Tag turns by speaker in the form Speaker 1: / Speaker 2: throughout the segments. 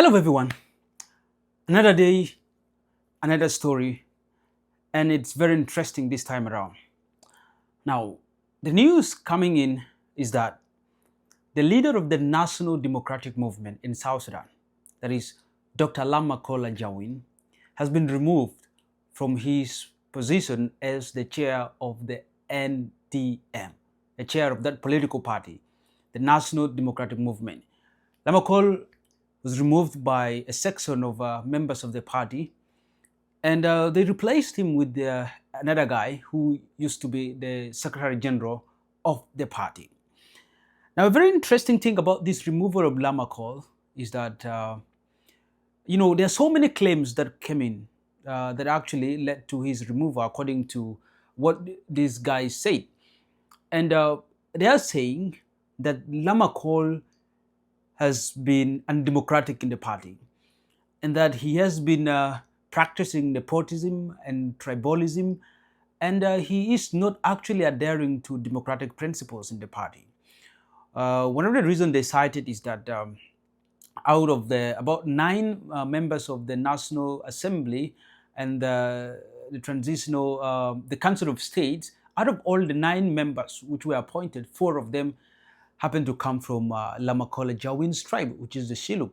Speaker 1: Hello, everyone. Another day, another story, and it's very interesting this time around. Now, the news coming in is that the leader of the National Democratic Movement in South Sudan, that is Dr. Akol Ajawin, has been removed from his position as the chair of the NDM, the chair of that political party, the National Democratic Movement. Lamakol was removed by a section of members of the party, and they replaced him with another guy who used to be the Secretary General of the party. Now, a very interesting thing about this removal of Lamakol is that, there are so many claims that came in that actually led to his removal, according to what these guys say. And they are saying that Lamakol has been undemocratic in the party, and that he has been practicing nepotism and tribalism, and he is not actually adhering to democratic principles in the party. One of the reasons they cited is that out of the about 9 members of the National Assembly and the the Council of States, out of all the 9 members which were appointed, 4 of them happen to come from Lamakol Ajawin's tribe, which is the Shilluk.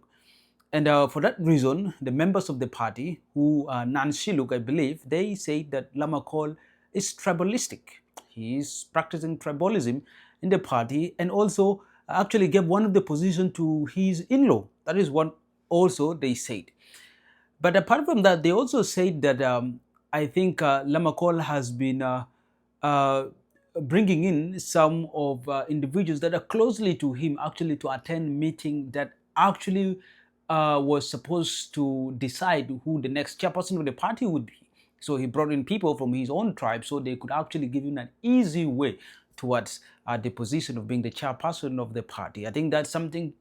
Speaker 1: And for that reason, the members of the party, who are non-Shilluk, I believe, they say that Lamakol is tribalistic. He is practicing tribalism in the party, and also actually gave one of the positions to his in-law. That is what also they said. But apart from that, they also said that I think Lamakol has been bringing in some of individuals that are closely to him, actually to attend meeting that actually was supposed to decide who the next chairperson of the party would be. So he brought in people from his own tribe so they could actually give him an easy way towards the position of being the chairperson of the party. I think that's something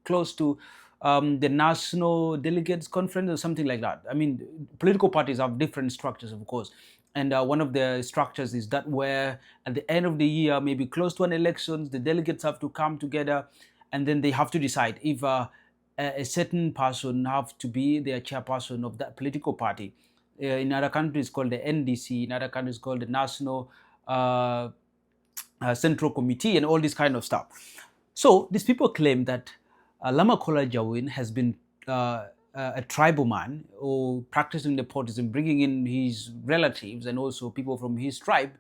Speaker 1: close to the National Delegates Conference or something like that. I mean, political parties have different structures, of course. And one of the structures is that where at the end of the year, maybe close to an election, the delegates have to come together and then they have to decide if a certain person have to be their chairperson of that political party. In other countries called the NDC, in other countries called the National Central Committee, and all this kind of stuff. So these people claim that Lamakol Ajawin has been a tribal man or practicing nepotism, bringing in his relatives and also people from his tribe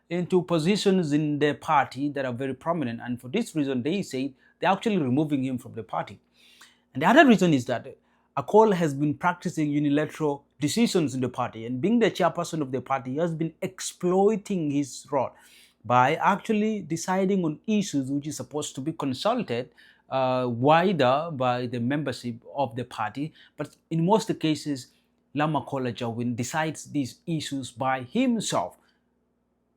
Speaker 1: into positions in the party that are very prominent. And for this reason, they say they're actually removing him from the party. And the other reason is that Akol has been practicing unilateral decisions in the party, and being the chairperson of the party, he has been exploiting his role by actually deciding on issues which is supposed to be consulted wider by the membership of the party. But in most cases, Lamakol Ajawin decides these issues by himself.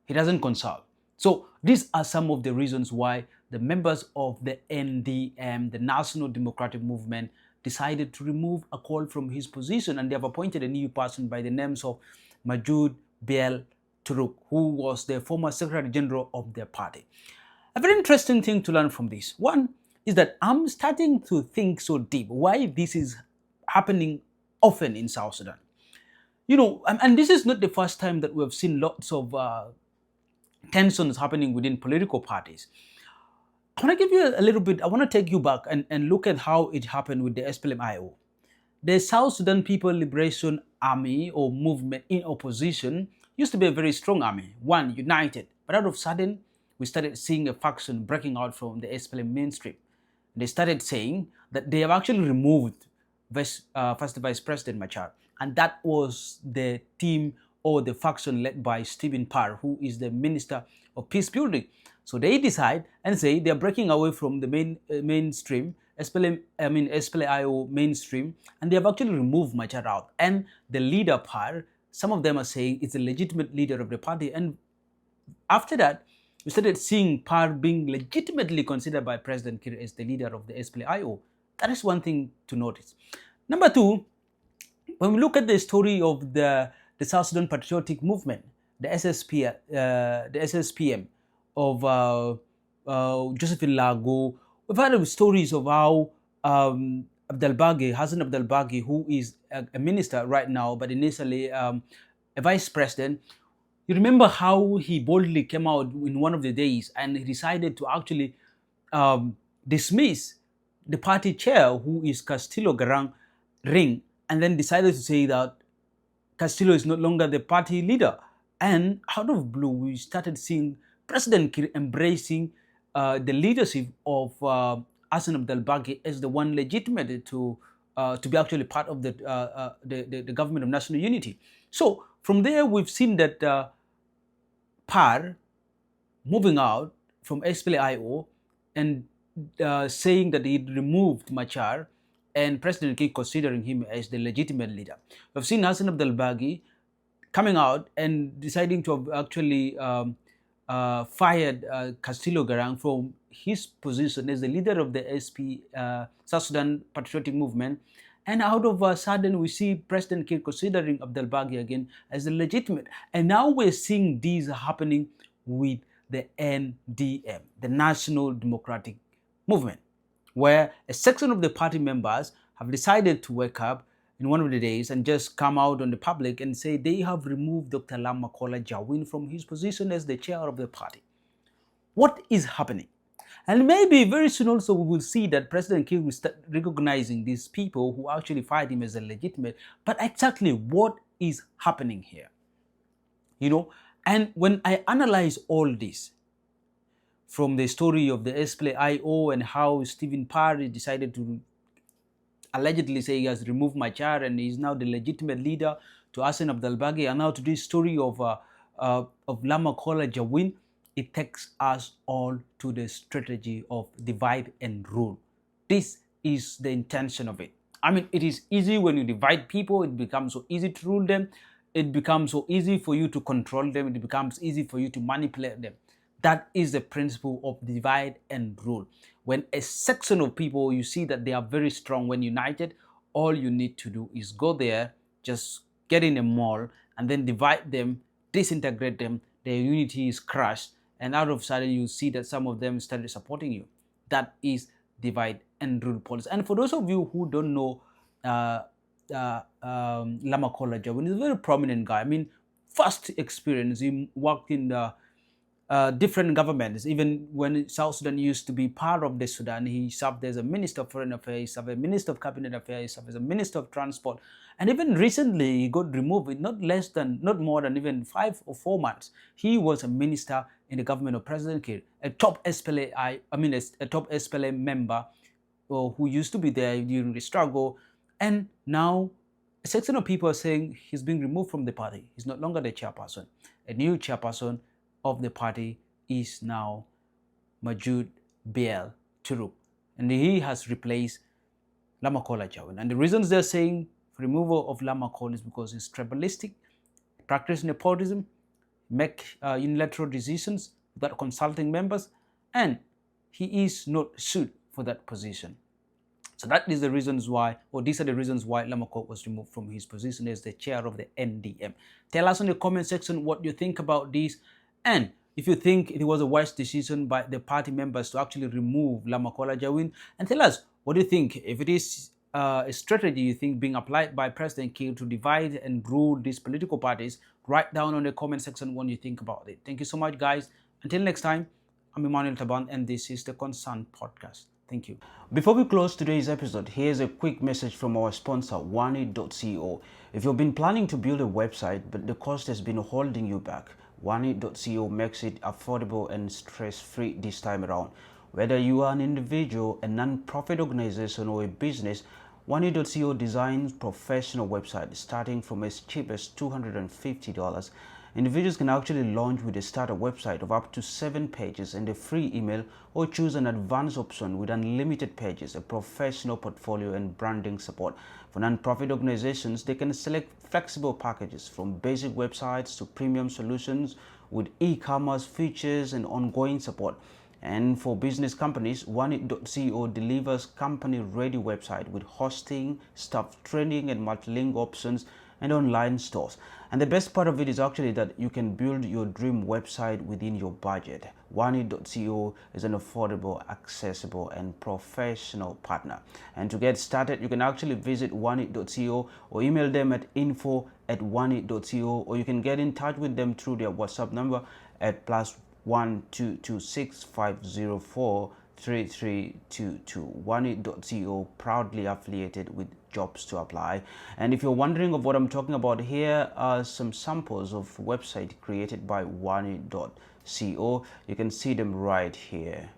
Speaker 1: He doesn't consult. So these are some of the reasons why the members of the NDM, the National Democratic Movement, decided to remove Akol from his position, and they have appointed a new person by the names of Majud Biel Turuk, who was the former Secretary General of their party. A very interesting thing to learn from this one is that I'm starting to think so deep why this is happening often in South Sudan. And this is not the first time that we've seen lots of tensions happening within political parties. I want to give you a little bit, I want to take you back and look at how it happened with the SPLM-IO. The South Sudan People Liberation Army or movement in opposition used to be a very strong army, one united. But out of sudden, we started seeing a faction breaking out from the SPLM mainstream. They started saying that they have actually removed First Vice President Machar. And that was the team or the faction led by Stephen Parr, who is the Minister of Peace Building. So they decide and say they're breaking away from the mainstream, SPLM-IO mainstream, and they have actually removed Machar out. And the leader Parr, some of them are saying it's a legitimate leader of the party. And after that, we started seeing Parr being legitimately considered by President Kiir as the leader of the SPLM-IO. That is one thing to notice. Number two, when we look at the story of the South Sudan Patriotic Movement, the SSPM of Josephine Lago, we've heard of stories of how Hassan Abdel Baghi, who is a minister right now, but initially a vice president. You remember how he boldly came out in one of the days and he decided to actually dismiss the party chair, who is Castillo Garang Ring, and then decided to say that Castillo is no longer the party leader. And out of blue, we started seeing President Kir embracing the leadership of Hassan Abdel Baghi as the one legitimate to be actually part of the government of national unity. So from there, we've seen that PAR moving out from SPLA-IO and saying that he'd removed Machar, and President Kir considering him as the legitimate leader. We've seen Hassan Abdel Baghi coming out and deciding to have actually fired Castillo Garang from his position as the leader of the South Sudan Patriotic Movement. And out of a sudden, we see President Kir considering Abdel Baghi again as the legitimate. And now we're seeing these happening with the NDM, the National Democratic Movement, where a section of the party members have decided to wake up in one of the days and just come out on the public and say they have removed Dr. Lamakola Ajawin from his position as the chair of the party. What is happening? And maybe very soon also we will see that President Kir will start recognizing these people who actually fight him as a legitimate. But exactly what is happening here? You know, and when I analyze all this, from the story of the SPLA-IO and how Stephen Parry decided to allegedly say he has removed Machar and is now the legitimate leader, to Hassan Abdel Baghi, and now to this story of Lamakola Ajawin, it takes us all to the strategy of divide and rule. This is the intention of it. I mean, it is easy when you divide people, it becomes so easy to rule them, it becomes so easy for you to control them, it becomes easy for you to manipulate them. That is the principle of divide and rule. When a section of people, you see that they are very strong when united, all you need to do is go there, just get in a mall, and then divide them, disintegrate them, their unity is crushed, and out of sudden you see that some of them started supporting you. That is divide and rule policy. And for those of you who don't know Lamakola Ajawin, he's a very prominent guy. I mean, first experience, he worked in the different governments. Even when South Sudan used to be part of the Sudan, he served as a Minister of Foreign Affairs, he served as a Minister of Cabinet Affairs, he served as a Minister of Transport. And even recently, he got removed in not more than even 5 or 4 months. He was a minister in the government of President Kir, a top SPLA member who used to be there during the struggle. And now a section of people are saying he's being removed from the party. He's no longer the chairperson. A new chairperson of the party is now Majud Biel Turuk, and he has replaced Lamakola Ajawin. And the reasons they're saying for removal of Lamakola is because he's tribalistic, practice nepotism, make unilateral decisions without consulting members, and he is not suited for that position. So that is the reasons why, or these are the reasons why Lamakola was removed from his position as the chair of the NDM. Tell us in the comment section what you think about this, and if you think it was a wise decision by the party members to actually remove Lamakola Ajawin, and tell us what do you think, if it is a strategy you think being applied by President Kir to divide and rule these political parties. Write down on the comment section what you think about it. Thank you so much, guys. Until next time, I'm Emmanuel Taban, and this is the Concerned Podcast. Thank you. Before we close today's episode, here's a quick message from our sponsor, Wanit.co. If you've been planning to build a website, but the cost has been holding you back, Wanit.co makes it affordable and stress-free this time around. Whether you are an individual, a non-profit organization, or a business, Wanit.co designs professional websites starting from as cheap as $250. Individuals can actually launch with a starter website of up to 7 pages and a free email, or choose an advanced option with unlimited pages, a professional portfolio, and branding support. For non-profit organizations, they can select flexible packages from basic websites to premium solutions with e-commerce features and ongoing support. And for business companies, Wanit.co delivers company-ready website with hosting, staff training, and multi-link options and online stores. And the best part of it is actually that you can build your dream website within your budget. Oneit.co is an affordable, accessible, and professional partner. And to get started, you can actually visit Oneit.co or email them at info@oneit.co, or you can get in touch with them through their WhatsApp number at +1 226 504 3322. Oneit.co, proudly affiliated with Jobs to Apply. And if you're wondering of what I'm talking about, here are some samples of website created by Oneit.co. You can see them right here.